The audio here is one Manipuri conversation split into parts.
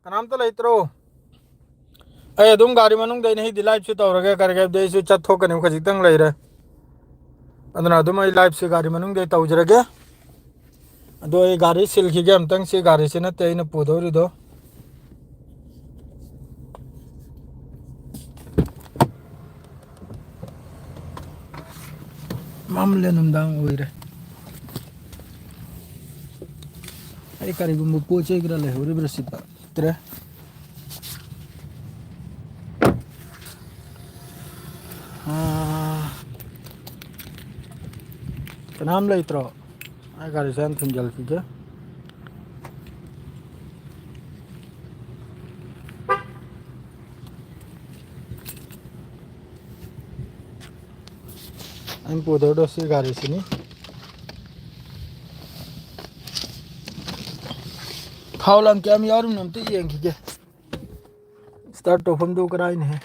कनाम तो लेत्रो अय अदुम गाड़ी मनुंग दे नहीं दिलाइव से तौरगे करगे दे से चत्थो कने खजितंग लेरे अदना अदुम अय लाइव से गाड़ी मनुंग दे तौजरगे अदो ए गाड़ी सिलखिगे अमतंग से गाड़ी से नते इन पुदोरिदो मामले नुमदांग ओइरे अय करिगुम पोचे गिरा ले होरे ब्रसिता त्रे कनाम लेत्रो अय गाड़ी से थुन जल फिगे I'm pudodo si garis ini. Kau lang kaya mi arum nam tu yang kike. Start to हम दो कराइन है.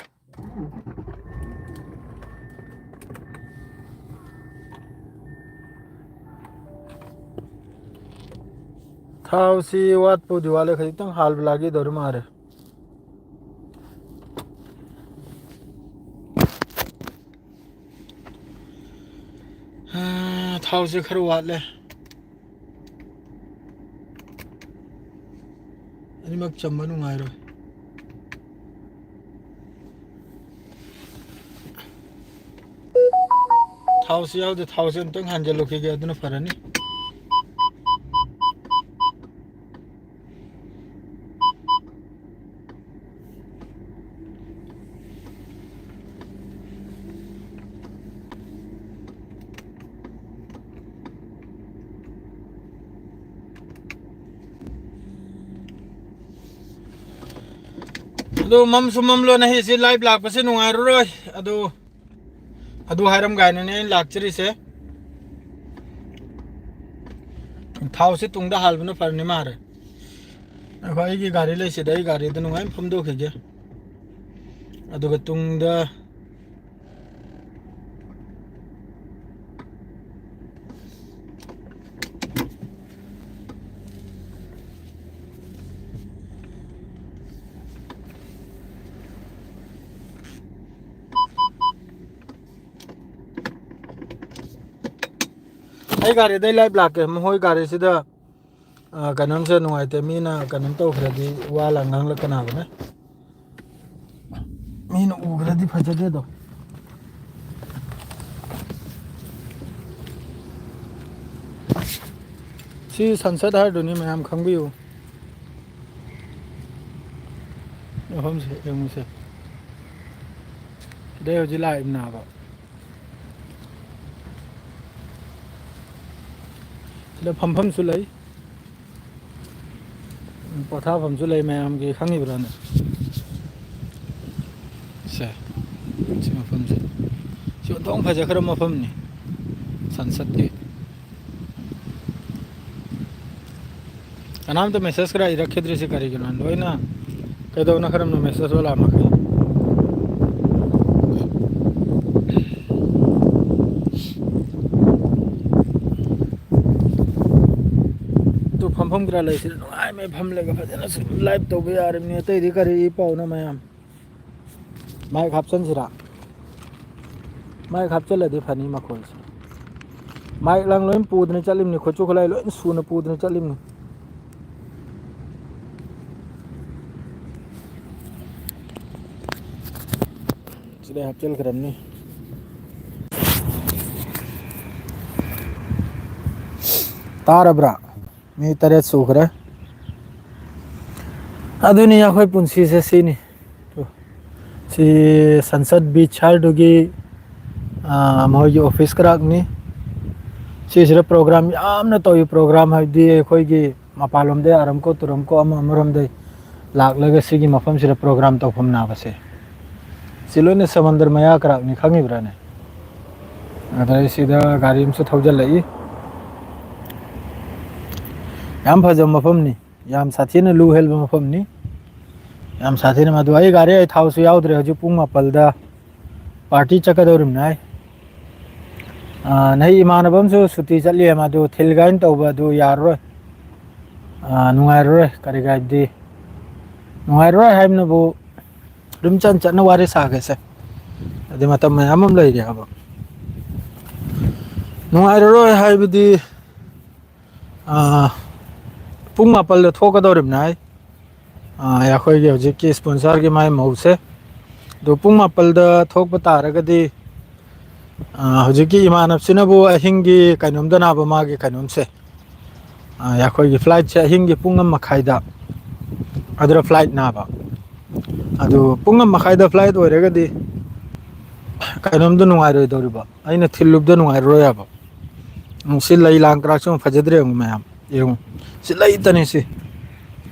था उसी वाट पुदी वाले खरीद तंग हाल लागी दौर मारे. था उसे खरू वाले. ini mak cembanu ngairo थाउस याव दे थाउसेंड तंग हांजल लोके गया दनो फरनी अदो मम सुमम लो नहीं से लाइव लाग पसे नुंगारो रोय अदो हायरम गायने ने लाक्चरी से थाव से तुंगदा हालबनो फरने मारे अखोई की गाड़ी ले से दई गाड़ी दनो गाय फम दो खगे अदो ग तुंगदा आई गाड़ी दे लाइव लाग के मोय गाड़ी से दा कनम से नुआइते मीना कनम तो खरदी वाला ngang la kana bane Meena उग्रदी फजदे दो सी संसद है दुनी में हम खंगबियो हम से एम से दे हो जिला इना बा ले फमफम सुलै पथा फम सुलै मैं हम के खंगी ब्राने से मफम से जो दong फजा खर मफम नि संसद के अनाम तो मैसेज करा रखे दृश्य करेगी ना लोई ना कह दो ना खरम ना मैसेज वाला मखे तो फम करा ले सिर आय मैं फम लेगा फजना लाइव तो भी यार ने तैरी करे ई पाउ ना मैं माय खापसन सिरा माय खापचल दे फनी मखोल से माय लंग लोइन पूदने चलिम नि खोचु खलाई लोइन सुन पूदने चलिम नि सिरे हपचल करम नि तारब्रा मी तरे सुखरे अदुनी याखोय पुंसी से सिनी तो सी संसद बीच हारदुगी मोय ऑफिस करागनी सिसरे प्रोग्राम यामना तोय प्रोग्राम हाइदी अखोयगी मपालम दे आरम को तुरम को अमरम दे लाग लगे सिगी मफम सिरे प्रोग्राम तो फम ना बसे सिलोने समंदर मया करागनी खंगी ब्राने अदर सीधा गाड़ी में से थौजल लई याम फजम मफम नि याम साथी ने लू हेल्ब मफम नि याम साथी ने मदुआई गाड़ी आई थाउस याउद्रे हजु पुंग मपलदा पार्टी चकदौरम नाय नहीं इमानबम सु सुती चली मादु थिलगाइन तौबा दु यारो नुंगाइरो करिगाइदि ꯅꯨꯡꯉꯥꯏꯔꯣꯏ ꯍꯥꯏꯕꯅꯕꯨ ꯑꯗꯨꯝ ꯆꯠꯅ ꯋꯥꯔꯤ ꯁꯥꯒꯦꯁꯦ ꯑꯗꯩ ꯃꯇꯝ ꯃꯌꯥꯝ ꯑꯃ ꯂꯩꯔꯤ ꯍꯥꯏꯕ ꯅꯨꯡꯉꯥꯏꯔꯔꯣꯏ ꯍꯥꯏꯕꯗꯤ ꯄꯨꯡ 4ꯗ ꯊꯣꯛꯀꯗꯧꯔꯤꯕꯅꯦ ꯑꯩꯈꯣꯏꯒꯤ ꯍꯧꯖꯤꯛꯀꯤ ꯁ꯭ꯄꯣꯟꯁꯔꯒꯤ ꯃꯥꯏ ꯃꯍꯧꯁꯦ ꯑꯗꯣ ꯄꯨꯡ 4ꯗ ꯊꯣꯛꯄ ꯇꯥꯔꯒꯗꯤ ꯍꯧꯖꯤꯛꯀꯤ ꯏꯃꯥꯟꯅꯕꯁꯤꯅꯕꯨ ꯑꯍꯤꯡꯒꯤ ꯀꯩꯅꯣꯝꯗꯅꯕ ꯃꯥꯒꯤ ꯀꯩꯅꯣꯝꯁꯦ ꯑꯩꯈꯣꯏꯒꯤ ꯐ꯭ꯂꯥꯏꯠꯁꯦ ꯑꯍꯤꯡꯒꯤ ꯄꯨꯡ 1:30ꯗ ꯑꯗꯨꯗ ꯐ꯭ꯂꯥꯏꯠ ꯅꯥꯕ ꯑꯗꯨ ꯄꯨꯡ 1:30ꯗ ꯐ꯭ꯂꯥꯏꯠ ꯑꯣꯏꯔꯒꯗꯤ ꯀꯩꯅꯣꯝꯗ ꯅꯨꯡꯉꯥꯏꯔꯣꯏꯗꯧꯔꯤꯕ ꯑꯩꯅ ꯊꯤꯜꯂꯨꯕꯗ ꯅꯨꯡꯉꯥꯏꯔꯔꯣꯏꯕ ꯁꯤ ꯂꯩ ꯂꯥꯡ ꯀ꯭ꯔꯥꯛꯁꯨ ꯐꯖꯗ꯭ꯔꯦ ꯌꯦꯡꯉꯨ ꯃꯌꯥꯝ ꯌꯦꯡꯉꯨ ꯁꯤ ꯂꯩꯇꯅꯤ ꯁꯤ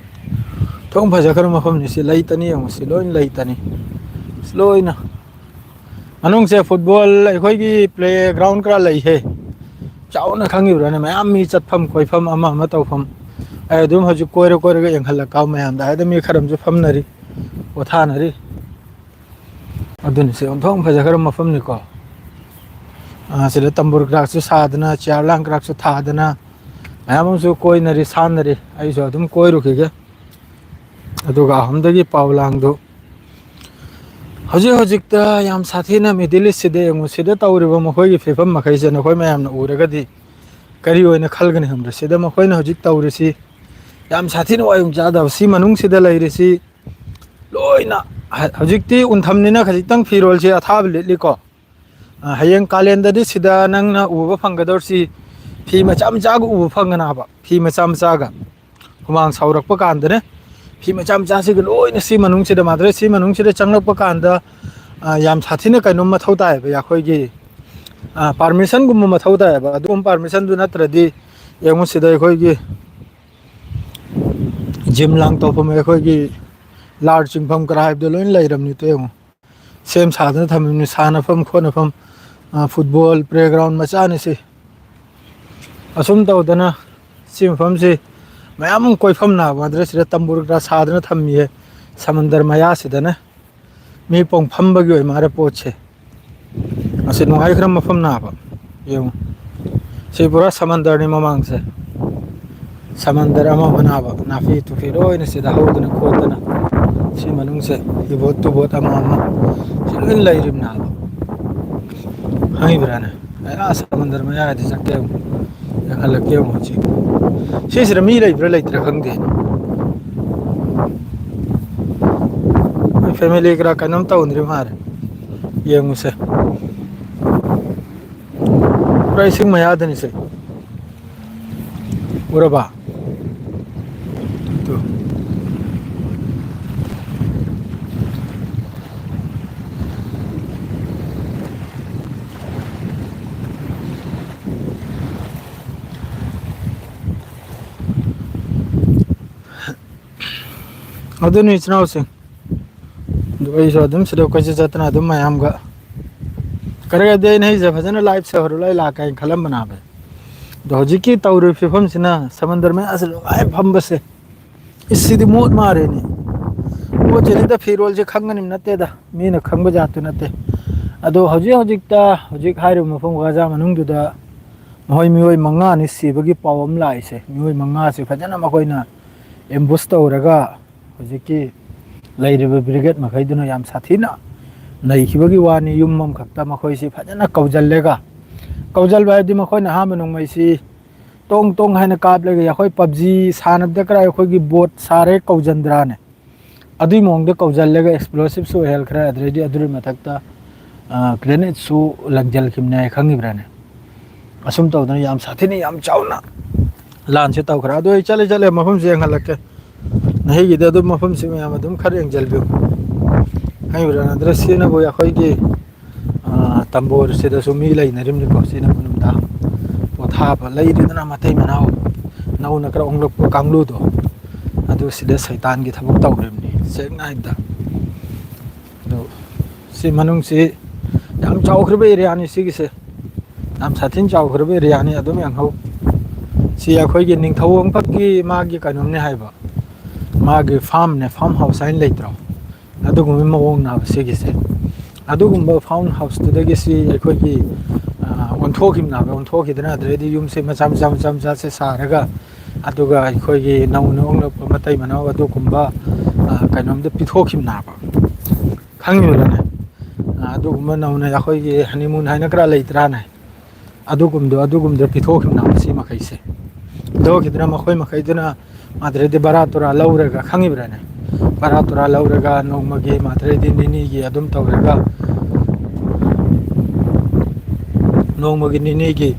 ꯊꯣꯡ ꯐꯖꯈ꯭ꯔꯕ ꯃꯐꯝꯅꯤ ꯁꯤ ꯂꯩꯇꯅꯤ ꯌꯦꯡꯉꯨ ꯁꯤ ꯂꯣꯏꯅ ꯂꯩꯇꯅꯤ ꯁꯤ ꯂꯣꯏꯅ ꯃꯅꯨꯡꯁꯦ ꯐꯨꯠꯕꯣꯜ ꯑꯩꯈꯣꯏꯒꯤ ꯄ꯭ꯂꯦꯒ꯭ꯔꯥꯎꯟ ꯈꯔ ꯂꯩꯍꯦ ꯆꯥꯎꯅ ꯈꯪꯉꯤꯕ꯭ꯔꯥꯅꯦ ꯃꯌꯥꯝ ꯃꯤ ꯆꯠꯐꯝ ꯀꯣꯏꯐꯝ ꯑꯃ ꯇꯧꯐꯝ ꯑꯩ ꯑꯗꯨꯝ ꯍꯧꯖꯤꯛ ꯀꯣꯏꯔꯒ ꯌꯦꯡꯍꯜꯂꯛꯀ ꯃꯌꯥꯝꯗ ꯍꯥꯏꯗꯤ ꯃꯤ ꯈꯔ ꯑꯃꯁꯨ ꯐꯝꯅꯔꯤ ꯄꯣꯊꯥꯅꯔꯤ ꯑꯗꯨꯅꯤ ꯁꯤ ꯑꯣꯟꯊꯣꯛꯅ ꯐꯖꯈ꯭ꯔꯕ ꯃꯐꯝꯅꯤꯀꯣ ꯁꯤꯗ ꯇꯝꯕꯨꯔ ꯒ꯭ꯔꯥꯛꯁꯨ ꯁꯥꯗꯅ ꯆꯤꯌꯥꯔ ꯂꯥꯡ ꯀ꯭ꯔꯥꯛꯁꯨ ꯊꯥꯗꯅ ꯃꯌꯥꯝ ꯑꯃꯁꯨ ꯀꯣꯏꯅꯔꯤ ꯁꯥꯟꯅꯔꯤ ꯑꯩꯁꯨ ꯑꯗꯨꯝ ꯀꯣꯏꯔꯨꯈꯤꯒꯦ ꯑꯗꯨꯒ ꯑꯍꯨꯝꯗꯒꯤ ꯄꯥꯎ ꯂꯥꯡꯗꯨ ꯍꯧꯖꯤꯛꯇ ꯌꯥꯝ ꯁꯥꯊꯤꯅ ꯃꯤꯗꯜ ꯏꯁꯁꯤꯗ ꯌꯦꯡꯉꯨ ꯁꯤꯗ ꯇꯧꯔꯤꯕ ꯃꯈꯣꯏꯒꯤ ꯐꯤꯕꯝ ꯃꯈꯩꯁꯦ ꯅꯈꯣꯏ ꯃꯌꯥꯝꯅ ꯎꯔꯒꯗꯤ ꯀꯔꯤ ꯑꯣꯏꯅ ꯈꯜꯒꯅꯤ ꯈꯪꯕ꯭ꯔꯥ ꯁꯤꯗ ꯃꯈꯣꯏꯅ ꯍꯧꯖꯤꯛ ꯇꯧꯔꯤꯁꯤ ꯌꯥꯝ ꯁꯥꯊꯤꯅ ꯋꯥꯌꯨꯡ ꯆꯥꯗꯕ ꯁꯤ ꯃꯅꯨꯡꯁꯤꯗ ꯂꯩꯔꯤꯁꯤ ꯂꯣꯏꯅ ꯍꯧꯖꯤꯛꯇꯤ ꯎꯟꯊꯝꯅꯤꯅ ꯈꯖꯤꯛꯇꯪ ꯐꯤꯔꯣꯜꯁꯦ ꯑꯊꯥꯕ ꯂꯤꯠꯂꯤꯀꯣ ꯍꯌꯦꯡ ꯀꯥꯂꯦꯟꯗꯗꯤ ꯁꯤꯗ ꯅꯪꯅ ꯎꯕ ꯐꯪꯒꯗꯧꯔꯤꯁꯤ ꯐꯤ ꯃꯆꯥ ꯃꯆꯥꯒ ꯎꯕ ꯐꯪꯒꯅ ꯍꯥꯏꯕ ꯐꯤ ꯃꯆꯥ ꯃꯆꯥꯒ ꯍꯨꯃꯥꯡ ꯁꯥꯎꯔꯛꯄ ꯀꯥꯟꯗꯅꯦ ꯐꯤ ꯃꯆꯥ ꯃꯆꯥꯁꯤꯒ ꯂꯣꯏꯅ ꯁꯤ ꯃꯅꯨꯡꯁꯤꯗ ꯃꯥꯗ꯭ꯔꯦ ꯁꯤ ꯃꯅꯨꯡꯁꯤꯗ ꯆꯪꯂꯛꯄ ꯀꯥꯟꯗ ꯌꯥꯝ ꯁꯥꯊꯤꯅ ꯀꯩꯅꯣꯝ ꯃꯊꯧ ꯇꯥꯏꯌꯦꯕ ꯑꯩꯈꯣꯏꯒꯤ ꯄꯥꯔꯃꯤꯁꯟꯒꯨꯝꯕ ꯃꯊꯧ ꯇꯥꯏꯌꯦꯕ ꯑꯗꯨꯒꯨꯝꯕ ꯄꯥꯔꯃꯤꯁꯟꯗꯨ ꯅꯠꯇ꯭ꯔꯗꯤ ꯌꯦꯡꯉꯨ ꯁꯤꯗ ꯑꯩꯈꯣꯏꯒꯤ ꯖꯤꯝ ꯂꯥꯡ ꯇꯧꯐꯝ ꯑꯩꯈꯣꯏꯒꯤ ꯂꯥꯔ ꯆꯤꯡꯐꯝ ꯀꯔꯥ ꯍꯥꯏꯕꯗꯣ ꯂꯣꯏꯅ ꯂꯩꯔꯕꯅꯤꯇꯣ ꯌꯦꯡꯉꯣ ꯁꯦꯝ ꯁꯥꯗꯅ ꯊꯝꯃꯤꯕꯅꯤ ꯁꯥꯟꯅꯐꯝ ꯈꯣꯠꯅꯐꯝ ꯐꯨꯠꯕꯣꯜ ꯄ꯭ꯂꯦꯒ꯭ꯔꯥꯎꯟ ꯃꯆꯥꯅꯤ ꯁꯤ ꯑꯁꯨꯝ ꯇꯧꯗꯅ ꯁꯤ ꯃꯐꯝꯁꯤ ꯃꯌꯥꯝ ꯑꯃ ꯀꯣꯏꯐꯝ ꯅꯥꯕ ꯑꯗꯨꯗ ꯁꯤꯗ ꯇꯝꯕꯨꯔ ꯒ꯭ꯔꯥ ꯁꯥꯗꯅ ꯊꯝꯃꯤꯌꯦ ꯁꯃꯨꯗ꯭ꯔ ꯃꯌꯥꯁꯤꯗꯅꯦ ꯃꯤ ꯄꯣꯡ ꯐꯝꯕꯒꯤ ꯑꯣꯏ ꯃꯥꯜꯂꯦ ꯄꯣꯠꯁꯦ ꯑꯁꯤ ꯅꯨꯡꯉꯥꯏꯈ꯭ꯔ ꯃꯐꯝ ꯅꯥꯕ ꯌꯦꯡꯉꯨ ꯁꯤ ꯄꯨꯔꯥ ꯁꯃꯟꯗꯔꯅꯤ ꯃꯃꯥꯡꯁꯦ ꯁꯃꯟꯗꯔ ꯑꯃ ꯅꯥꯕ ꯅꯥꯄꯤ ꯇꯨꯐꯤ ꯂꯣꯏꯅ ꯁꯤꯗ ꯍꯧꯗꯅ ꯈꯣꯠꯇꯅ ꯁꯤ ꯃꯅꯨꯡꯁꯦ ꯏꯕꯣꯠ ꯇꯨꯕꯣꯠ ꯑꯃ ꯁꯤ ꯂꯣꯏ ꯂꯩꯔꯤꯕ ꯅꯥꯕ ꯈꯪꯉꯤꯕ꯭ꯔꯥꯅꯦ ꯑꯩ ꯁꯃꯨꯗ꯭ꯔ ꯃꯌꯥꯏꯗꯤ ꯆꯠꯀꯦ ꯌꯦꯡꯍꯜꯂꯛꯀꯦ ꯌꯦꯡꯉꯨ ꯍꯧꯖꯤꯛ ꯁꯤꯁꯤꯗ ꯃꯤ ꯂꯩꯕ꯭ꯔꯥ ꯂꯩꯇ꯭ꯔꯥ ꯈꯪꯗꯦ ꯐꯦꯃꯤꯂꯤ ꯈꯔ ꯀꯩꯅꯣꯝ ꯇꯧꯅꯗ꯭ꯔꯤ ꯃꯥꯜꯂꯦ ꯌꯦꯡꯉꯨꯁꯦ ꯄꯨꯔꯥ ꯏꯁꯤꯡ ꯃꯌꯥꯗꯅꯤꯁꯦ ꯎꯔꯕ ꯇꯨ ꯑꯗꯨꯅꯤ ꯏꯆꯤꯟ ꯏꯅꯥꯎꯁꯤꯡ ꯑꯗꯨ ꯑꯩꯁꯨ ꯑꯗꯨꯝ ꯁꯤꯗ ꯀꯣꯏꯆꯠ ꯆꯠꯇꯅ ꯑꯗꯨꯝ ꯃꯌꯥꯝꯒ ꯈꯔꯒꯗꯤ ꯑꯩꯅ ꯑꯩꯁꯦ ꯐꯖꯅ ꯂꯥꯏꯐ ꯁꯦꯚꯔ ꯂꯣꯏ ꯂꯥꯛꯀꯦ ꯍꯥꯏꯅ ꯈꯜꯂꯝꯕꯅꯦ ꯑꯗꯣ ꯍꯧꯖꯤꯛꯀꯤ ꯇꯧꯔꯤꯕ ꯐꯤꯕꯝꯁꯤꯅ ꯁꯃꯨꯗ꯭ꯔ ꯃꯌꯥꯁꯤ ꯅꯨꯡꯉꯥꯏ ꯐꯝꯕꯁꯦ ꯏꯁꯁꯤꯗꯤ ꯃꯣꯠ ꯃꯥꯔꯦꯅꯦ ꯃꯣꯠꯁꯤꯗ ꯐꯤꯔꯣꯜꯁꯦ ꯈꯪꯒꯅꯤ ꯅꯠꯇꯦꯗ ꯃꯤꯅ ꯈꯪꯕ ꯖꯥꯠꯇꯨ ꯅꯠꯇꯦ ꯑꯗꯣ ꯍꯧꯖꯤꯛ ꯍꯥꯏꯔꯤꯕ ꯃꯐꯝ ꯒꯥꯖꯥ ꯃꯅꯨꯡꯗꯨꯗ ꯃꯤꯑꯣꯏ 5 ꯁꯤꯕꯒꯤ ꯄꯥꯎ ꯑꯃ ꯂꯥꯛꯏꯁꯦ ꯃꯤꯑꯣꯏ 5ꯁꯤ ꯐꯖꯅ ꯃꯈꯣꯏꯅ ꯑꯦꯝꯕꯨꯁ ꯇꯧꯔꯒ ꯍꯧꯖꯤꯛꯀꯤ ꯂꯩꯔꯤꯕ ꯕ꯭ꯔꯤꯒꯦꯗ ꯃꯈꯩꯗꯨꯅ ꯌꯥꯝ ꯁꯥꯊꯤꯅ ꯅꯩꯈꯤꯕꯒꯤ ꯋꯥꯅꯤ ꯌꯨꯝ ꯑꯃꯈꯛꯇ ꯃꯈꯣꯏꯁꯤ ꯐꯖꯅ ꯀꯧꯁꯤꯜꯂꯦꯒ ꯀꯧꯁꯤꯟꯕ ꯍꯥꯏꯕꯗꯤ ꯃꯈꯣꯏꯅ ꯑꯍꯥꯟꯕ ꯅꯣꯡꯃꯩꯁꯤ ꯇꯣꯡ ꯇꯣꯡ ꯍꯥꯏꯅ ꯀꯥꯞꯂꯒ ꯑꯩꯈꯣꯏ ꯄꯞꯖꯤ ꯁꯥꯟꯅꯕꯗ ꯀꯔ ꯑꯩꯈꯣꯏꯒꯤ ꯕꯣꯠ ꯁꯥꯔꯦ ꯀꯧꯁꯤꯟꯗ꯭ꯔꯥꯅꯦ ꯑꯗꯨꯏ ꯃꯑꯣꯡꯗ ꯀꯧꯁꯤꯜꯂꯒ ꯑꯦꯛꯁꯄ꯭ꯂꯣꯁꯤꯞꯁꯨ ꯑꯣꯏꯍꯟꯈ꯭ꯔꯦ ꯑꯗꯨꯗꯩꯗꯤ ꯑꯗꯨꯒꯤ ꯃꯊꯛꯇ ꯒ꯭ꯔꯦꯅꯦꯠꯁꯨ ꯂꯪꯁꯤꯟꯈꯤꯕꯅꯦ ꯍꯥꯏ ꯈꯪꯉꯤꯕ꯭ꯔꯥꯅꯦ ꯑꯁꯨꯝ ꯇꯧꯗꯅ ꯌꯥꯝ ꯁꯥꯊꯤꯅ ꯌꯥꯝ ꯆꯥꯎꯅ ꯂꯥꯟꯁꯦ ꯇꯧꯈ꯭ꯔꯦ ꯑꯗꯣ ꯑꯩ ꯆꯠꯂꯦ ꯃꯐꯝꯁꯦ ꯌꯦꯡꯍꯜꯂꯛꯀꯦ ꯅꯍꯩꯒꯤꯗꯤ ꯑꯗꯨꯝ ꯃꯐꯝꯁꯤ ꯃꯌꯥꯝ ꯑꯗꯨꯝ ꯈꯔ ꯌꯦꯡꯁꯤꯟꯕꯤꯌꯨ ꯈꯪꯉꯤꯕ꯭ꯔꯥ ꯅꯠꯇ꯭ꯔ ꯁꯤꯅꯕꯨ ꯑꯩꯈꯣꯏꯒꯤ ꯇꯝꯕꯣꯔꯁꯤꯗꯁꯨ ꯃꯤ ꯂꯩꯅꯔꯤꯕꯅꯤꯀꯣ ꯁꯤꯅꯕꯨ ꯅꯨꯡꯗꯥꯡ ꯄꯣꯊꯥꯕ ꯂꯩꯔꯤꯗꯅ ꯃꯇꯩ ꯃꯅꯥꯎ ꯅꯧꯅ ꯈꯔ ꯍꯣꯡꯂꯛꯄ ꯀꯥꯡꯕꯨꯗꯣ ꯑꯗꯨ ꯁꯤꯗ ꯁꯩꯇꯥꯟꯒꯤ ꯊꯕꯛ ꯇꯧꯔꯤꯕꯅꯤ ꯁꯦꯡꯅ ꯍꯥꯏꯕꯗ ꯑꯗꯨ ꯁꯤ ꯃꯅꯨꯡꯁꯤ ꯌꯥꯝ ꯆꯥꯎꯈ꯭ꯔꯕ ꯑꯦꯔꯤꯌꯥꯅꯤ ꯁꯤꯒꯤꯁꯦ ꯌꯥꯝ ꯁꯥꯊꯤꯟ ꯆꯥꯎꯈ꯭ꯔꯕ ꯑꯦꯔꯤꯌꯥꯅꯤ ꯑꯗꯨꯝ ꯌꯦꯡꯍꯧ ꯁꯤ ꯑꯩꯈꯣꯏꯒꯤ ꯅꯤꯡꯊꯧ ꯑꯃꯈꯛꯀꯤ ꯃꯥꯒꯤ ꯀꯩꯅꯣꯝꯅꯤ ꯍꯥꯏꯕ ꯃꯥꯒꯤ ꯐꯥꯝꯅꯦ ꯐꯥꯔꯝ ꯍꯥꯎꯁ ꯍꯥꯏꯅ ꯂꯩꯇ꯭ꯔꯣ ꯑꯗꯨꯒꯨꯝꯕꯒꯤ ꯃꯑꯣꯡꯅꯦꯕ ꯁꯤꯒꯤꯁꯦ ꯑꯗꯨꯒꯨꯝꯕ ꯐꯥꯔꯝ ꯍꯥꯎꯁꯇꯨꯗꯒꯤ ꯁꯤ ꯑꯩꯈꯣꯏꯒꯤ ꯑꯣꯟꯊꯣꯛꯈꯤꯕꯅꯦꯕ ꯑꯣꯟꯊꯣꯛꯈꯤꯗꯅ ꯑꯗꯨꯗꯩꯗꯤ ꯌꯨꯝꯁꯦ ꯃꯆꯥꯁꯦ ꯁꯥꯔꯒ ꯑꯗꯨꯒ ꯑꯩꯈꯣꯏꯒꯤ ꯅꯧꯅ ꯍꯣꯡꯂꯛꯄ ꯃꯇꯩ ꯃꯅꯥꯎ ꯑꯗꯨꯒꯨꯝꯕ ꯀꯩꯅꯣꯝꯗ ꯄꯤꯊꯣꯛꯈꯤꯕꯅꯦꯕ ꯈꯪꯉꯤꯕ꯭ꯔꯥꯅꯦ ꯑꯗꯨꯒꯨꯝꯕ ꯅꯧꯅ ꯑꯩꯈꯣꯏꯒꯤ ꯍꯅꯤꯃꯨꯟ ꯍꯥꯏꯅ ꯈꯔ ꯂꯩꯇ꯭ꯔꯥꯅꯦ ꯑꯗꯨꯒꯨꯝꯕꯗ ꯄꯤꯊꯣꯛꯈꯤꯕꯅꯦꯕ ꯁꯤ ꯃꯈꯩꯁꯦ ꯄꯤꯊꯣꯛꯈꯤꯗꯅ ꯃꯈꯣꯏ ꯃꯈꯩꯗꯨꯅ ꯃꯥꯗ꯭ꯔꯦꯗꯤ ꯕꯔꯥ ꯇꯨꯔꯥ ꯂꯧꯔꯒ ꯈꯪꯉꯤꯕ꯭ꯔꯥꯅꯦ ꯕꯔꯥ ꯇꯨꯔꯥ ꯂꯧꯔꯒ ꯅꯣꯡꯃꯒꯤ ꯃꯥꯗ꯭ꯔꯦꯗꯤ ꯅꯤꯅꯤꯒꯤ ꯑꯗꯨꯝ ꯇꯧꯔꯒ ꯅꯣꯡꯃꯒꯤ ꯅꯤꯅꯤꯒꯤ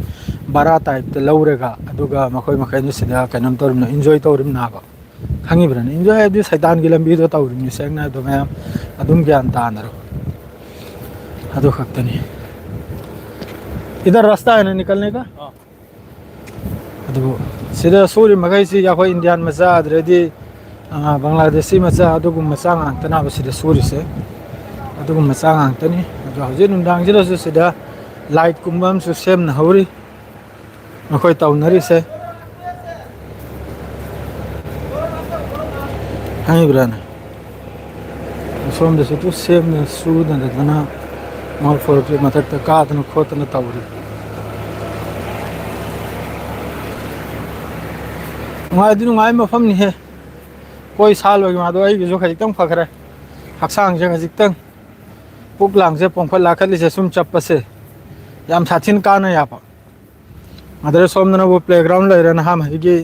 ꯕꯔꯥ ꯇꯥꯏꯞꯇ ꯂꯧꯔꯒ ꯑꯗꯨꯒ ꯃꯈꯣꯏ ꯃꯈꯩꯗꯨ ꯁꯤꯗ ꯀꯩꯅꯣꯝ ꯇꯧꯔꯤꯕꯅ ꯏꯟꯖꯣꯏ ꯇꯧꯔꯤꯕꯅꯦꯕ ꯈꯪꯉꯤꯕ꯭ꯔꯥꯅꯦ ꯏꯟꯖꯣꯏ ꯍꯥꯏꯕꯗꯤ ꯁꯩꯗꯥꯟꯒꯤ ꯂꯝꯕꯤꯗꯣ ꯇꯧꯔꯤꯕꯅꯤ ꯁꯦꯡꯅ ꯑꯗꯨ ꯃꯌꯥꯝ ꯑꯗꯨꯝ ꯒ꯭ꯌꯥꯟ ꯇꯥꯅꯔꯣ अदो खक्तनी इधर रास्ता है ना निकलने का अदो सिदा सूरी मगैसी याखो इंडियन मचा अदरेदी बांग्लादेशी मचा अदुगुम मचा ngantana बसिदा सूरी से अदुगुम मचा ngantani अदो हजे नुंदांग जिलसु सिदा लाइट कुंबम सु सेम न हौरी मखोय तौनरी से हाय ब्राना सोम दसु तु सेम न सु दना माल फोरके मथक कादन खोतन तौरी नुंगाइदि नुंगाइ मफमनि हे कोई साल होगी मादो आइगिसु खजितंग फखरे हक्सांगसे खजितंग पुक लांगसे पोंफल लाखलिसे सुम चप्पसे याम साथिन काना यापा अदरे सोमदना वो प्लेग्राउंड लेरे नहाम हैगी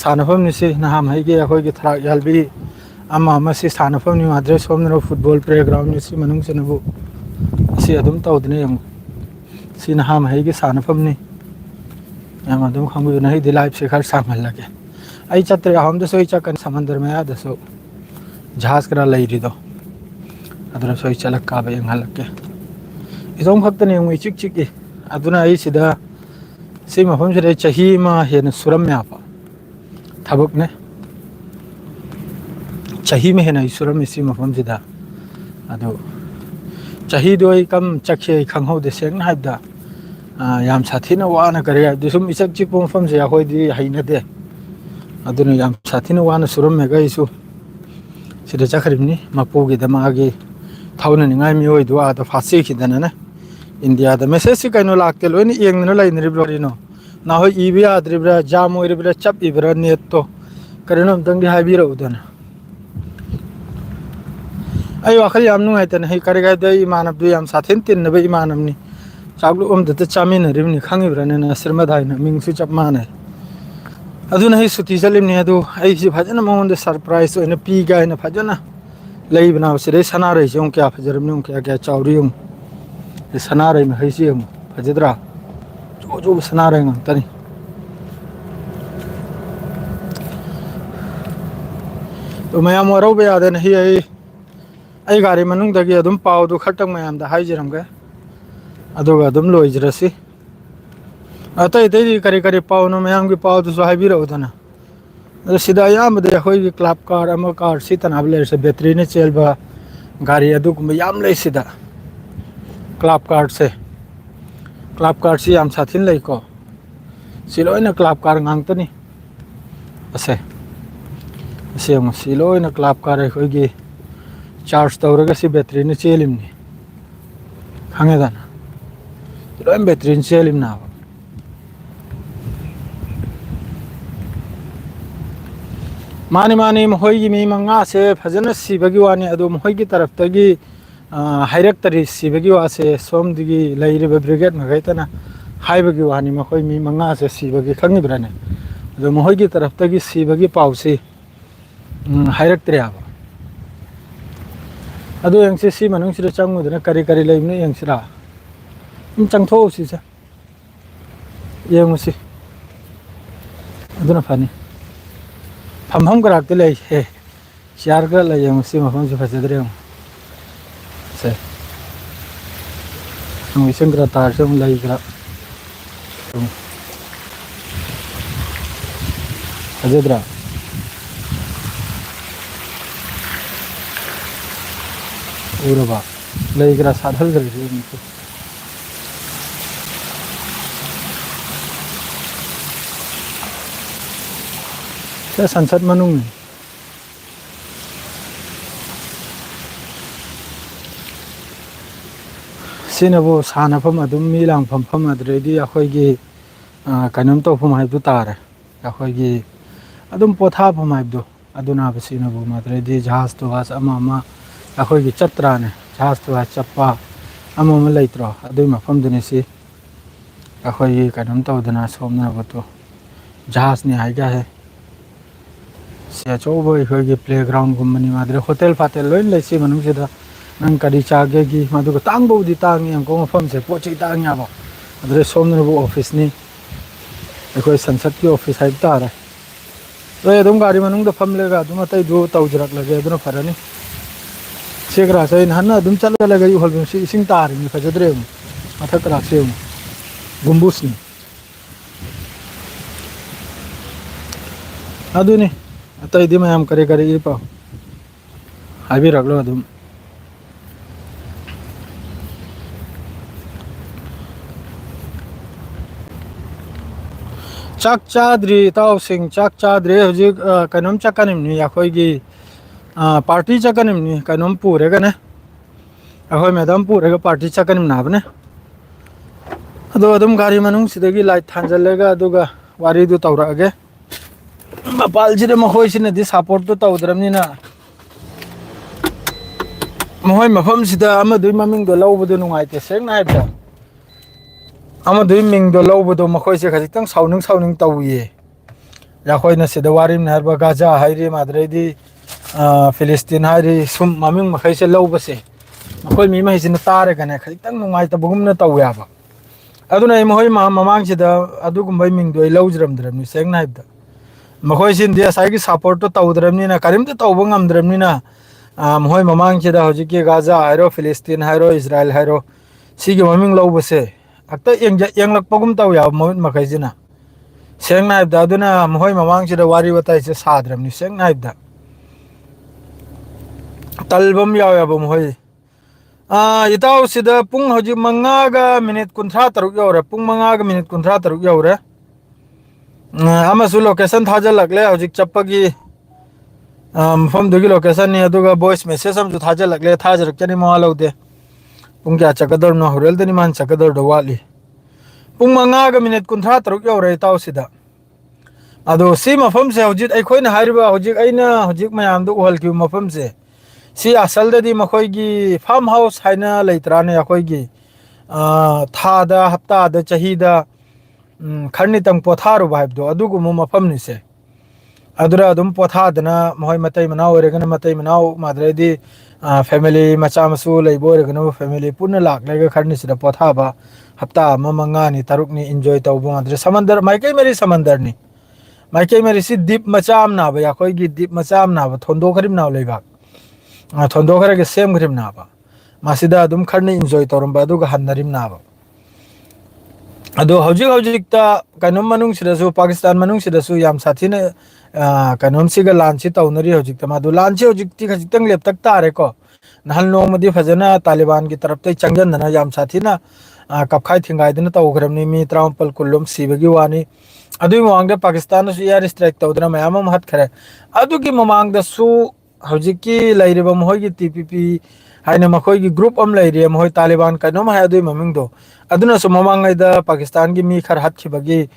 सानफमनि से नहाम हैगी अखोइगी थराक यालबी अमा मसी सानफमनि अदरे सोमदना फुटबॉल प्लेग्राउंड निसी मनुंग से नबु सी अदुम तौदने यम सी नहाम हैगी सानफमनि याम अदुम खंगु नहीं दि लाइफ से खर सांगल लगे आई चत्रे हम दसो चकन समंदर में आ दसो जहाज करा लैरी दो अदर सोई चलक का बे हलके इदोम खक्तने यम चिक चिकी अदुना आई सिदा सी मफम से चही मा हेन सुरम में आपा थबक ने चही में हेन सुरम इसी मफम सिदा अदो चही दो कम चखे खंगहो दे सेंग हाइदा याम साथीना वाना करे दुसुम इचक चिक मफम से अखोइदि हाइनदे अदुना याम साथीना वाना सुरम में गइसु सिदा चखरिमनि मपोगी दमागे थाउना निंगाइ मिओइ दो आदा फासी खिदना ना इंडिया द मैसेज से कइनो लाक्ते लोइन येंगनो लाइनरि ब्लरिनो ना हो इबि आद्रिब्रा जाम ओइरिब्रा चप इब्रा नेट तो करिनो तंगि हाइबिरा उदना आई वाखल याम नुंगाइतन है करिगा द इमानब याम साथेन तिन्नबे इमानबनि चागलु ओमदत चामिनरिबनि खंगिब्राने ना सिरमदाइना मिंगसु चप माने अदुना है सुति चलिमनि अदु आई सि फजना मोंद सरप्राइज ओइना पी गाइना फजना लेइबना सिरे सनारै जों क्या फजरमनि क्या क्या चाउरियम सनारै में है सियम फजद्रा जो जो सनारै ngantani तो मयाम वरौ बे यादन ही आई गारी मनुंग दगी अदुम पाव दु खटक मयाम दा हाइजरमगे अदुगा अदुम लोइजरसी अतै दैदी करी करी पाव नो मयाम की पाव दु हाइबिरौदना सिदा याम दे होई क्लब कार अमा कार सी तनाब ले से बैटरी ने चलबा गाड़ी अदुगुम याम ले सिदा क्लब कार्ड से याम साथिन लैको सिलोइना क्लब कार ngantani असे सिलोइना क्लब कार अखोइगी चार्ज तौरगा सी बैटरी ने चेलिमनि खंगेदाना सिलोइन बैटरी ने चेलिमना मानी मानी महोइगी मी मंगा से फजना सिबगी वानी अदु महोइगी तरफ तगी हाइरक तरी सिबगी वासे सोमदगी लैरिबा ब्रिगेड मगैतना हाइबगी वानी मखोइ मी मंगा से सिबगी खंगिब्राने अदु महोइगी तरफ तगी सिबगी पाउसी हाइरक तरी आबा अदु यंगसे सि मनुंग सिरा चंगुदना करी करी लैबने यंगसिरा चंगथोउसी से यंगुसी अदुना फानी फमफम कराकते लै हे चार का लै यंगसी मफम से फजदरे से हम इसन करा तार से हम लै करा फजदरा उरबा लै करा साधल कर संसद मनुंग सिनबो सानफम अदुम मी लांफम अदरेदी अखोइगी कनम तोफम हाइबु तारे अखोइगी अदुम पोथाफम हाइबदो ꯑꯗꯨꯅ ꯕꯁꯤꯅꯕꯨ ꯃꯥꯗ꯭ꯔꯦꯗꯤ ꯖꯍꯥꯖ ꯇꯨꯍꯥꯖ ꯑꯃ ꯑꯩꯈꯣꯏꯒꯤ ꯆꯠꯇ꯭ꯔꯥꯅꯦ ꯖꯍꯥꯖ ꯇꯨꯍꯥꯖ ꯆꯠꯄ ꯑꯃ ꯂꯩꯇ꯭ꯔꯣ ꯑꯗꯨꯏ ꯃꯐꯝꯗꯨꯅꯤ ꯁꯤ ꯑꯩꯈꯣꯏꯒꯤ ꯀꯩꯅꯣꯝ ꯇꯧꯗꯅ ꯁꯣꯝꯅꯕꯗꯣ ꯖꯍꯥꯖꯅꯤ ꯍꯥꯏꯒꯍꯦ ꯁꯤ ꯑꯆꯧꯕ ꯑꯩꯈꯣꯏꯒꯤ ꯄ꯭ꯂꯦꯒ꯭ꯔꯥꯎꯟꯒꯨꯝꯕꯅꯤ ꯃꯥꯗ꯭ꯔꯦ ꯍꯣꯇꯦꯜ ꯐꯥꯇꯦꯜ ꯂꯣꯏ ꯂꯩ ꯁꯤ ꯃꯅꯨꯡꯁꯤꯗ ꯅꯪ ꯀꯔꯤ ꯆꯥꯒꯦꯒꯤ ꯃꯗꯨꯒ ꯇꯥꯡꯕꯕꯨꯗꯤ ꯇꯥꯡꯉꯤ ꯑꯃꯨꯛꯀ ꯃꯐꯝꯁꯦ ꯄꯣꯠ ꯆꯩ ꯇꯥꯡꯉꯦꯕ ꯑꯗꯨꯗ ꯁꯣꯝꯅꯕꯨ ꯑꯣꯐꯤꯁꯅꯤ ꯑꯩꯈꯣꯏ ꯁꯪꯁꯠꯀꯤ ꯑꯣꯐꯤꯁ ꯍꯥꯏꯕ ꯇꯥꯔꯦ ꯅꯣꯏ ꯑꯗꯨꯝ ꯒꯥꯔꯤ ꯃꯅꯨꯡꯗ ꯐꯝꯂꯒ ꯑꯗꯨꯝ ꯑꯇꯩꯗꯨ ꯇꯧꯖꯔꯛꯂꯒꯦ ꯑꯗꯨꯅ ꯐꯔꯅꯤ ꯁꯦꯒ꯭ꯔꯥꯁꯦ ꯑꯩꯅ ꯍꯟꯅ ꯑꯗꯨꯝ ꯆꯠꯂꯒ ꯎꯍꯜꯕ ꯁꯤ ꯏꯁꯤꯡ ꯇꯥꯔꯤꯅꯤ ꯐꯖꯗ꯭ꯔꯦ ꯑꯃꯨꯛ ꯃꯊꯛ ꯀꯥꯁꯦ ꯑꯃꯨꯛ ꯒꯨꯝꯕꯨꯁꯅꯤ ꯑꯗꯨꯅꯤ ꯑꯇꯩꯗꯤ ꯃꯌꯥꯝ ꯀꯔꯤ ꯀꯔꯤ ꯏ ꯄꯥꯎ ꯍꯥꯏꯕꯤꯔꯛꯂꯣ ꯑꯗꯨꯝ ꯆꯥꯛ ꯆꯥꯗ꯭ꯔꯤ ꯏꯇꯥꯎꯁꯤꯡ ꯆꯥꯛ ꯆꯥꯗ꯭ꯔꯤ ꯍꯧꯖꯤꯛ ꯀꯩꯅꯣꯝ ꯆꯠꯀꯅꯤꯕꯅꯤ ꯑꯩꯈꯣꯏꯒꯤ ꯄꯥꯔꯇꯤ ꯆꯠꯀꯅꯤꯕꯅꯤ ꯀꯩꯅꯣꯝ ꯄꯨꯔꯒꯅꯦ ꯑꯩꯈꯣꯏ ꯃꯦꯗꯥꯝ ꯄꯨꯔꯒ ꯄꯥꯔꯇꯤ ꯆꯠꯀꯅꯤ ꯅꯥꯕꯅꯦ ꯑꯗꯣ ꯑꯗꯨꯝ ꯒꯥꯔꯤ ꯃꯅꯨꯡꯁꯤꯗꯒꯤ ꯂꯥꯏꯠ ꯊꯥꯟꯖꯜꯂꯒ ꯑꯗꯨꯒ ꯋꯥꯔꯤꯗꯨ ꯇꯧꯔꯛꯑꯒꯦ ꯃꯄꯥꯜꯁꯤꯗ ꯃꯈꯣꯏꯁꯤꯅꯗꯤ ꯁꯞꯄꯣꯔꯠꯇꯨ ꯇꯧꯗ꯭ꯔꯕꯅꯤꯅ ꯃꯈꯣꯏ ꯃꯐꯝꯁꯤꯗ ꯑꯃꯗꯨꯒꯤ ꯃꯃꯤꯡꯗꯣ ꯂꯧꯕꯗꯣ ꯅꯨꯡꯉꯥꯏꯇꯦ ꯁꯦꯡꯅ ꯍꯥꯏꯕꯗ ꯑꯃꯗꯨꯒꯤ ꯃꯤꯡꯗꯣ ꯂꯧꯕꯗꯣ ꯃꯈꯣꯏꯁꯦ ꯈꯖꯤꯛꯇꯪ ꯁꯥꯎꯅꯤꯡ ꯇꯧꯏꯌꯦ ꯑꯩꯈꯣꯏꯅ ꯁꯤꯗ ꯋꯥꯔꯤꯝꯅ ꯍꯥꯏꯕ ꯒꯥꯖꯥ ꯍꯥꯏꯔꯤ ꯃꯗꯩꯗꯤ ꯐꯤꯂꯤꯁꯇꯤꯟ ꯍꯥꯏꯔꯤ ꯁꯨꯝ ꯃꯃꯤꯡ ꯃꯈꯩꯁꯦ ꯂꯧꯕꯁꯦ ꯃꯈꯣꯏ ꯃꯤ ꯃꯍꯩꯁꯤꯅ ꯇꯥꯔꯒꯅꯦ ꯈꯖꯤꯛꯇꯪ ꯅꯨꯡꯉꯥꯏꯇꯕꯒꯨꯝꯅ ꯇꯧꯋꯦꯕ ꯑꯗꯨꯅ ꯑꯩ ꯃꯈꯣꯏ ꯃꯃꯥꯡꯁꯤꯗ ꯑꯗꯨꯒꯨꯝꯕꯩ ꯃꯤꯡꯗꯣ ꯑꯩ ꯂꯧꯖꯔꯝꯗ꯭ꯔꯕꯅꯤ ꯁꯦꯡꯅ ꯍꯥꯏꯕꯗ ꯃꯈꯣꯏꯁꯤꯅꯗꯤ ꯉꯁꯥꯏꯒꯤ ꯁꯞꯄꯣꯔꯠꯇꯨ ꯇꯧꯗ꯭ꯔꯕꯅꯤꯅ ꯀꯔꯤꯝꯇ ꯇꯧꯕ ꯉꯝꯗ꯭ꯔꯕꯅꯤꯅ ꯃꯈꯣꯏ ꯃꯃꯥꯡꯁꯤꯗ ꯍꯧꯖꯤꯛꯀꯤ ꯒꯥꯖꯥ ꯍꯥꯏꯔꯣ ꯐꯤꯂꯤꯁꯇꯤꯟ ꯍꯥꯏꯔꯣ ꯏꯖ꯭ꯔꯥꯏꯜ ꯍꯥꯏꯔꯣ ꯁꯤꯒꯤ ꯃꯃꯤꯡ ꯂꯧꯕꯁꯦ ꯍꯦꯛꯇ ꯌꯦꯡꯂꯛꯄꯒꯨꯝ ꯇꯧꯋꯦꯕ ꯃꯃꯤꯠ ꯃꯈꯩꯁꯤꯅ ꯁꯦꯡꯅ ꯍꯥꯏꯕꯗ ꯑꯗꯨꯅ ꯃꯈꯣꯏ ꯃꯃꯥꯡꯁꯤꯗ ꯋꯥꯔꯤ ꯋꯥꯇꯥꯏꯁꯦ ꯁꯥꯗ꯭ꯔꯕꯅꯤ ꯁꯦꯡꯅ ꯍꯥꯏꯕꯗ ꯇꯜꯕ ꯑꯃ ꯌꯥꯎꯋꯦꯕ ꯃꯈꯣꯏ ꯏꯇꯥꯎꯁꯤꯗ ꯄꯨꯡ ꯍꯧꯖꯤꯛ 5:53 ꯌꯧꯔꯦ ꯄꯨꯡ 5:53 ꯌꯧꯔꯦ ꯑꯃꯁꯨ ꯂꯣꯀꯦꯁꯟ ꯊꯥꯖꯤꯜꯂꯛꯂꯦ ꯍꯧꯖꯤꯛ ꯆꯠꯄꯒꯤ ꯃꯐꯝꯗꯨꯒꯤ ꯂꯣꯀꯦꯁꯟꯅꯤ ꯑꯗꯨꯒ ꯚꯣꯏꯁ ꯃꯦꯁꯦꯖ ꯑꯃꯁꯨ ꯊꯥꯖꯤꯜꯂꯛꯂꯦ ꯊꯥꯖꯔꯛꯀꯅꯤ ꯃꯋꯥ ꯂꯧꯗꯦ ꯄꯨꯡ ꯀꯌꯥ ꯆꯠꯀꯗꯧꯔꯤꯅꯣ ꯍꯣꯔꯦꯜꯗꯅꯤ ꯃꯥꯅ ꯆꯠꯀꯗꯧꯔꯤꯗꯣ ꯋꯥꯠꯂꯤ ꯄꯨꯡ 5:53 ꯌꯧꯔꯦ ꯏꯇꯥꯎꯁꯤꯗ ꯑꯗꯣ ꯁꯤ ꯃꯐꯝꯁꯦ ꯍꯧꯖꯤꯛ ꯑꯩꯈꯣꯏꯅ ꯍꯥꯏꯔꯤꯕ ꯍꯧꯖꯤꯛ ꯃꯌꯥꯝꯗ ꯎꯍꯜꯈꯤꯕ ꯃꯐꯝꯁꯦ ꯁꯤ ꯑꯁꯜꯗꯗꯤ ꯃꯈꯣꯏꯒꯤ ꯐꯥꯔꯝ ꯍꯥꯎꯁ ꯍꯥꯏꯅ ꯂꯩꯇ꯭ꯔꯥꯅꯦ ꯑꯩꯈꯣꯏꯒꯤ ꯊꯥꯗ ꯍꯞꯇꯥꯗ ꯆꯍꯤꯗ ꯈꯔꯅꯤꯇꯪ ꯄꯣꯊꯥꯔꯨꯕ ꯍꯥꯏꯕꯗꯣ ꯑꯗꯨꯒꯨꯝꯕ ꯃꯐꯝꯅꯤꯁꯦ ꯑꯗꯨꯅ ꯑꯗꯨꯝ ꯄꯣꯊꯥꯗꯅ ꯃꯈꯣꯏ ꯃꯇꯩ ꯃꯅꯥꯎ ꯑꯣꯏꯔꯒꯅ ꯃꯇꯩ ꯃꯅꯥꯎ ꯃꯥꯗ꯭ꯔꯗꯤ ꯐꯦꯃꯤꯂꯤ ꯃꯆꯥ ꯃꯁꯨ ꯂꯩꯕ ꯑꯣꯏꯔꯒꯅ ꯐꯦꯃꯤꯂꯤ ꯄꯨꯟꯅ ꯂꯥꯛꯂꯒ ꯈꯔꯅꯤꯁꯤꯗ ꯄꯣꯊꯥꯕ ꯍꯞꯇꯥ ꯑꯃ 5ꯅꯤ 6ꯅꯤ ꯏꯟꯖꯣꯏ ꯇꯧꯕ ꯉꯝꯗ꯭ꯔꯦ ꯁꯃꯟꯗꯔ ꯃꯥꯏꯀꯩ ꯃꯔꯤ ꯁꯃꯟꯗꯔꯅꯤ ꯃꯥꯏꯀꯩ ꯃꯔꯤꯁꯤ ꯗꯤꯞ ꯃꯆꯥ ꯑꯃ ꯅꯥꯕ ꯑꯩꯈꯣꯏꯒꯤ ꯗꯤꯞ ꯃꯆꯥ ꯑꯃ ꯅꯥꯕ ꯊꯣꯟꯗꯣꯛꯈ꯭ꯔꯤꯕ ꯂꯩꯕꯥꯛ ꯊꯣꯟꯗꯣꯛꯈ꯭ꯔꯒ ꯁꯦꯝꯈ꯭ꯔꯤꯕꯅꯦꯕ ꯃꯁꯤꯗ ꯑꯗꯨꯝ ꯈꯔꯅ ꯏꯟꯖꯣꯏ ꯇꯧꯔꯝꯕ ꯑꯗꯨꯒ ꯍꯟꯅꯔꯤꯕꯅꯦꯕ ꯑꯗꯣ ꯍꯧꯖꯤꯛꯇ ꯀꯩꯅꯣꯝ ꯃꯅꯨꯡꯁꯤꯗꯁꯨ ꯄꯥꯀꯤꯁꯇꯥꯟ ꯃꯅꯨꯡꯁꯤꯗꯁꯨ ꯌꯥꯝ ꯁꯥꯊꯤꯅ ꯀꯩꯅꯣꯝꯁꯤꯒ ꯂꯥꯟꯁꯤ ꯇꯧꯅꯔꯤ ꯍꯧꯖꯤꯛꯇ ꯃꯥꯗꯣ ꯂꯥꯟꯁꯤ ꯍꯧꯖꯤꯛꯇꯤ ꯈꯖꯤꯛꯇꯪ ꯂꯦꯞꯇꯛ ꯇꯥꯔꯦꯀꯣ ꯅꯍꯥꯟ ꯅꯣꯡꯃꯗꯤ ꯐꯖꯅ ꯇꯥꯂꯤꯕꯥꯟꯒꯤ ꯇꯔꯞꯇ ꯆꯪꯁꯤꯟꯗꯅ ꯌꯥꯝ ꯁꯥꯊꯤꯅ ꯀꯞꯈꯥꯏ ꯊꯤꯡꯒꯥꯏꯗꯅ ꯇꯧꯈ꯭ꯔꯕꯅꯤ ꯃꯤ 19 ꯀꯨꯟꯂꯣꯝ ꯁꯤꯕꯒꯤ ꯋꯥꯅꯤ ꯑꯗꯨꯒꯤ ꯃꯃꯥꯡꯗ ꯄꯥꯀꯤꯁꯇꯥꯟꯅꯁꯨ ꯏꯌꯥꯔ ꯏꯁꯇ꯭ꯔꯥꯏꯛ ꯇꯧꯗꯅ ꯃꯌꯥꯝ ꯑꯃ ꯍꯠꯈ꯭ꯔꯦ ꯑꯗꯨꯒꯤ ꯃꯃꯥꯡꯗꯁꯨ ꯍꯧꯖꯤꯛꯀꯤ ꯂꯩꯔꯤꯕ ꯃꯈꯣꯏꯒꯤ TPP ꯍꯥꯏꯅ ꯃꯈꯣꯏꯒꯤ ꯒ꯭ꯔꯨꯞ ꯑꯃ ꯂꯩꯔꯤ ꯃꯈꯣꯏ ꯇꯥꯂꯤꯕꯥꯟ ꯀꯩꯅꯣꯝ ꯍꯥꯏ ꯑꯗꯨꯒꯤ ꯃꯃꯤꯡꯗꯣ ꯑꯗꯨꯅꯁꯨ ꯃꯃꯥꯡꯉꯩꯗ ꯄꯥꯀꯤꯁꯇꯥꯟꯒꯤ ꯃꯤ ꯈꯔ ꯍꯥꯠꯈꯤꯕꯒꯤ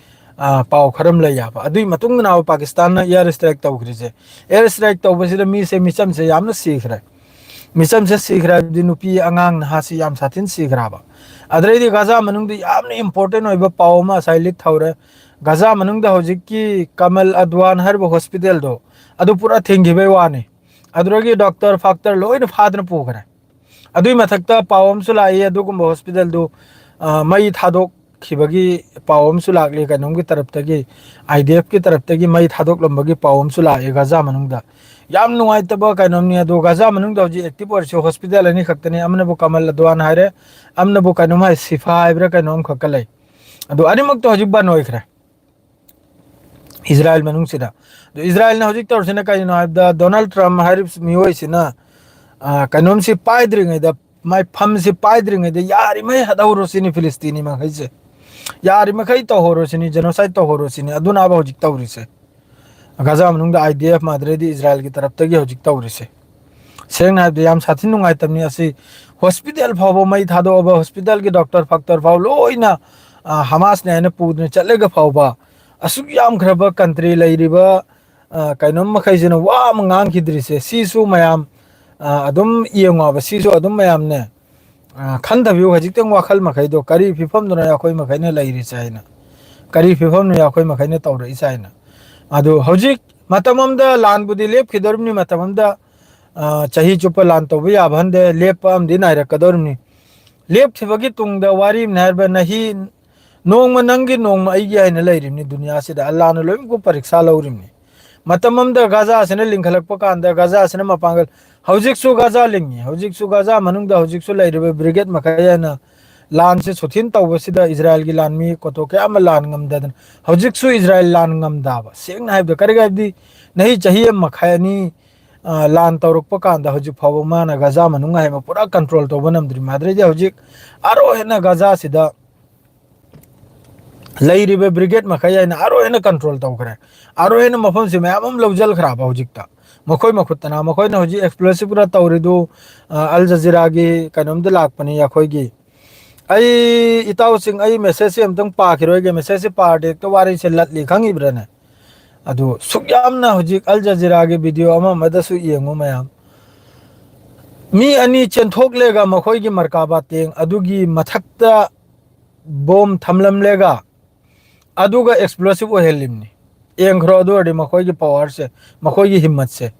ꯄꯥꯎ ꯈꯔ ꯑꯃ ꯂꯩ ꯌꯥꯕ ꯑꯗꯨꯒꯤ ꯃꯇꯨꯡꯗ ꯄꯥꯀꯤꯁꯇꯥꯟꯅ ꯏꯌꯥꯔ ꯏꯁꯇ꯭ꯔꯥꯏꯛ ꯇꯧꯈ꯭ꯔꯤꯁꯦ ꯏꯌꯥꯔ ꯏꯁꯇ꯭ꯔꯥꯏꯛ ꯇꯧꯕꯁꯤꯗ ꯃꯤꯆꯝꯁꯦ ꯌꯥꯝꯅ ꯁꯤꯈ꯭ꯔꯦ ꯃꯤꯆꯝꯁꯦ ꯁꯤꯈ꯭ꯔꯦ ꯍꯥꯏꯕꯗꯤ ꯅꯨꯄꯤ ꯑꯉꯥꯡ ꯅꯍꯥꯁꯤ ꯌꯥꯝ ꯁꯥꯊꯤꯅ ꯁꯤꯈ꯭ꯔꯕ ꯑꯗꯩꯗꯤ ꯒꯖꯥ ꯃꯅꯨꯡꯗ ꯌꯥꯝꯅ ꯏꯝꯄꯣꯔꯇꯦꯟ ꯑꯣꯏꯕ ꯄꯥꯎ ꯑꯃ ꯉꯁꯥꯏ ꯂꯤꯛ ꯊꯧꯔꯦ ꯒꯖꯥ ꯃꯅꯨꯡꯗ ꯍꯧꯖꯤꯛꯀꯤ ꯀꯃꯜ ꯑꯗꯋꯥꯟ ꯍꯥꯏꯔꯤꯕ ꯍꯣꯁꯄꯤꯇꯥꯜꯗꯣ ꯑꯗꯨ ꯄꯨꯔꯥ ꯊꯤꯡꯈꯤꯕꯩ ꯋꯥꯅꯤ ꯑꯗꯨꯗꯒꯤ ꯗꯣꯛꯇꯔ ꯐꯥꯛꯇꯔ ꯂꯣꯏꯅ ꯐꯥꯗꯅ ꯄꯨꯈ꯭ꯔꯦ ꯑꯗꯨꯏ ꯃꯊꯛꯇ ꯄꯥꯎ ꯑꯃꯁꯨ ꯂꯥꯛꯏ ꯑꯗꯨꯒꯨꯝꯕ ꯍꯣꯁꯄꯤꯇꯥꯜꯗꯨ ꯃꯩ ꯊꯥꯗꯣꯛꯈꯤꯕꯒꯤ ꯄꯥꯎ ꯑꯃꯁꯨ ꯂꯥꯛꯂꯤ ꯀꯩꯅꯣꯝꯒꯤ ꯇꯔꯞꯇꯒꯤ IDFꯀꯤ ꯇꯔꯞꯇꯒꯤ ꯃꯩ ꯊꯥꯗꯣꯛꯂꯝꯕꯒꯤ ꯄꯥꯎ ꯑꯃꯁꯨ ꯂꯥꯛꯑꯦ ꯒꯖꯥ ꯃꯅꯨꯡꯗ ꯌꯥꯝ ꯅꯨꯡꯉꯥꯏꯇꯕ ꯀꯩꯅꯣꯝꯅꯤ ꯑꯗꯣ ꯒꯖꯥ ꯃꯅꯨꯡꯗ ꯍꯧꯖꯤꯛ ꯑꯦꯛꯇꯤꯚ ꯑꯣꯏꯔꯤꯁꯤ ꯍꯣꯁꯄꯤꯇꯥꯜ ꯑꯅꯤ ꯈꯛꯇꯅꯤ ꯑꯃꯅꯕꯨ ꯀꯃꯜ ꯑꯗꯋꯥꯟ ꯍꯥꯏꯔꯦ ꯑꯃꯅꯕꯨ ꯀꯩꯅꯣꯝ ꯍꯥꯏ ꯁꯤꯐꯥ ꯍꯥꯏꯕ꯭ꯔꯥ ꯀꯩꯅꯣꯝ ꯈꯛꯀ ꯂꯩ ꯑꯗꯣ ꯑꯅꯤꯃꯛꯇꯣ ꯍꯧꯖꯤꯛ ꯕꯟ ꯑꯣꯏꯈ꯭ꯔꯦ ꯏꯖ꯭ꯔꯥꯏꯜ ꯃꯅꯨꯡꯁꯤꯗ ꯑꯗꯣ ꯏꯖ꯭ꯔꯥꯏꯜꯅ ꯍꯧꯖꯤꯛ ꯇꯧꯔꯤꯁꯤꯅ ꯀꯩꯅꯣ ꯍꯥꯏꯕꯗ ꯗꯣꯅꯥꯜड ꯇ꯭ꯔꯝ ꯍꯥꯏꯔꯤꯕ ꯃꯤꯑꯣꯏꯁꯤꯅ ꯀꯩꯅꯣꯝꯁꯤ ꯄꯥꯏꯗ꯭ꯔꯤꯉꯩꯗ ꯃꯥꯏ ꯐꯝꯁꯤ ꯄꯥꯏꯗ꯭ꯔꯤꯉꯩꯗ ꯌꯥꯔꯤꯉꯩ ꯍꯥꯠꯍꯧꯔꯣꯁꯤꯅꯤ ꯐꯤꯂꯤꯁꯇꯤꯅꯤ ꯃꯈꯩꯁꯦ ꯌꯥꯔꯤꯃꯈꯩ ꯇꯧꯍꯧꯔꯣꯁꯤꯅꯤ ꯖꯦꯅꯣꯁꯥꯏꯠ ꯇꯧꯍꯧꯔꯣꯁꯤꯅꯤ ꯑꯗꯨꯅꯕ ꯍꯧꯖꯤꯛ ꯇꯧꯔꯤꯁꯦ ꯒꯖꯥ ꯃꯅꯨꯡꯗ IDF ꯃꯥꯗ꯭ꯔꯦꯗꯤ ꯏꯖ꯭ꯔꯥꯏꯜꯒꯤ ꯇꯔꯞꯇꯒꯤ ꯍꯧꯖꯤꯛ ꯇꯧꯔꯤꯁꯦ ꯁꯦꯡꯅ ꯍꯥꯏꯕꯗ ꯌꯥꯝ ꯁꯥꯊꯤꯅ ꯅꯨꯡꯉꯥꯏꯇꯕꯅꯤ ꯑꯁꯤ ꯍꯣꯁꯄꯤꯇꯥꯜ ꯐꯥꯎꯕ ꯃꯩ ꯊꯥꯗꯣꯛꯑꯕ ꯍꯣꯁꯄꯤꯇꯥꯜꯒꯤ ꯗꯣꯛꯇꯔ ꯐꯥꯛꯇꯔ ꯐꯥꯎ ꯂꯣꯏꯅ ꯍꯃꯥꯁꯅꯦ ꯍꯥꯏꯅ ꯄꯨꯗꯨꯅ ꯆꯠꯂꯒ ꯐꯥꯎꯕ ꯑꯁꯨꯛ ꯌꯥꯝꯈ꯭ꯔꯕ ꯀꯟꯇ꯭ꯔꯤ ꯂꯩꯔꯤꯕ kainom makhaisina wa mangang khidrise sisu mayam adum iyenga ba sisu adum mayam ne khandhabiu hajiteng wakhal makhai do kari phifam dona yakoi makhai ne lairi chaina kari phifam ne yakoi makhai ne tawra isaina adu hojik matamamda lan budi lep khidormni matamamda chahi chupa lan to ya bhande lep am dinai ra kadormni lep thibagi tungda wari nharba nahi nong manangi nong ai ya ne lairimni dunya se da allah na loim ko pariksha laurimni matamamda gaza asne lingkhalak pakanda gaza asne mapangal hojik su gaza lingi hojik su gaza manungda hojik su lairibe brigade makaya na lan se sothin tawbasida israel gi lan mi ko to ke am lan ngamda hojik su israel lan ngamda ba seng na habda kariga di nahi chahiye makhayani lan tawruk pakanda hojik phawa mana gaza manunga hai ma pura control to banam dri madre ja hojik aro hena gaza sida lairibe brigade makhaya na aro hena control taw khare aro hena mafam se mayam lawjal khara ba hojik ta makhoi makhutana makhoi na hoji explosive pura tawridu al jazeera gi kanom de lak pani ya khoi gi ai itaw sing ai message am tang pa khiroi ge message pa de to wari se lat li khangi brana adu sukyam na hoji al jazeera ge video ama madasu yengu mayam mi ani chenthok lega makhoi gi markaba teng adugi mathakta bom thamlam lega aduga explosive ohelimni engro adu adi makhoi gi power se makhoi gi himmat se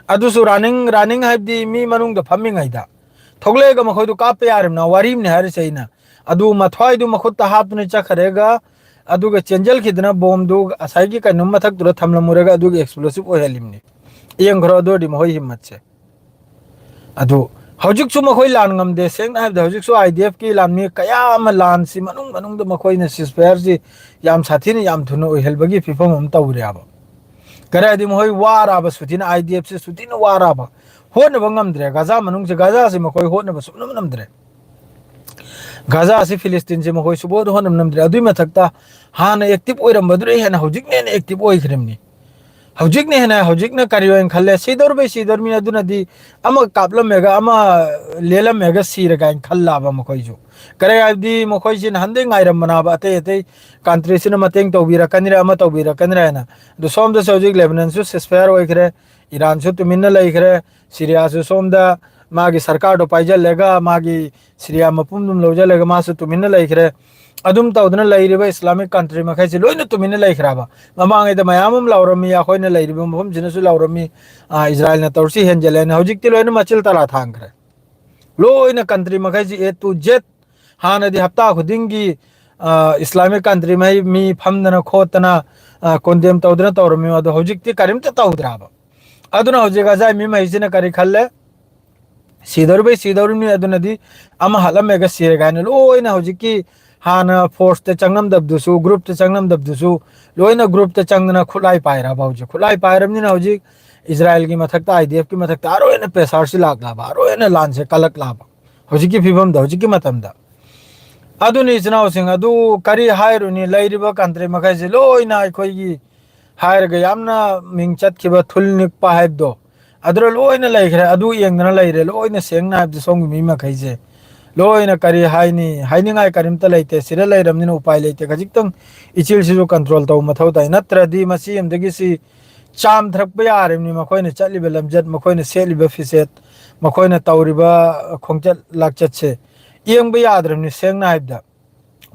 adu su running habdi mi manung da phamming aida thogle ga makhoi du kape yarim na warim ne har seina adu mathwai du makhut ta hap ne chakharega adu ga chenjal khidna bom du asai gi kanum mathak dur thamlamurega adu ga explosive ohelimni engro adu adi makhoi himmat se adu hojik su makhoi lan ngamde seng na habda hojik su idf ki lan mi kaya ma lan si manung da makhoi na ceasefire si yam sathini yam thuno ohelbagi fifam am tawre aba kara di mohoi wara ba sutina idf se sutina wara ba hone bangam dre gaza manung se gaza se makhoi hone ba sunam nam dre gaza se filistin se makhoi subod honam nam dre adui mathakta hana active oiram badure hena hojik ne active oi khrimni hojik ne hena hojik na kariyoin khalle sidor mi aduna di ama kapla mega ama lela mega sir ga khalla ba makhoi ju kare abdi makhoi jin hande ngairam mana ba ate country sin mateng to bira kanira ama to bira kanira na do som da hojik lebanon su ceasefire oi khre iran su tuminna lai khre syria su som da magi sarkar do paijal lega magi syria mapum dum loja lega ma su tuminna lai khre adum tawdna lairiba islamic country ma khai loina tumina lai khraba mamang ida mayamum laurami ya khoina lairiba mom jinasu laurami israel na tawsi henjele na hojik ti loina machil tala thang khre loina country ma khai a to z hana di hafta khudingi islamic country mai mi phamdana khotana condemn tawdna tawrami ado hojik ti karim ta tawdraba aduna hojiga jai mi mai jina kari khalle sidor mi aduna di ama halame ga sire ga ne loina hojiki hana force te changnam dabdusu group te changnam dabdusu loina group te changna khulai paira bauji khulai pairam ni na hoji israel gi mathakta idf ki mathakta aro ene pesar si lag la ba aro ene lan se kalak la ba hoji ki phibam da hoji ki matam da aduni jnaw sing adu kari hairu ni lairiba country makai je loina khoi gi hair ga yamna mingchat ki ba thulnik pa haib do adro loina laikre adu yengna laire loina sengna ab song mi makai je loina kari haini ngai karim ta leite sira lairam ni upai leite gajik ichil sijo control taw mathau dai natra di masi am degi si cham thrak ba yarim ni makhoi na chali be lamjat makhoi na seli be fiset makhoi na tawriba khongchat lakchat se yeng ba yadram ni seng na habda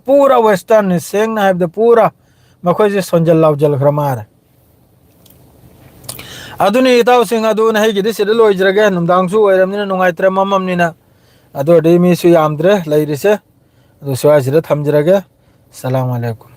pura western ni seng na habda pura makhoi je sonjal lawjal khramar aduni taw sing adu na hegi di sira loi jraga numdang su oiram ni nungai tra mamam ni na ado de mi su yamdre lairise ado swajira thamjrage assalamu alaikum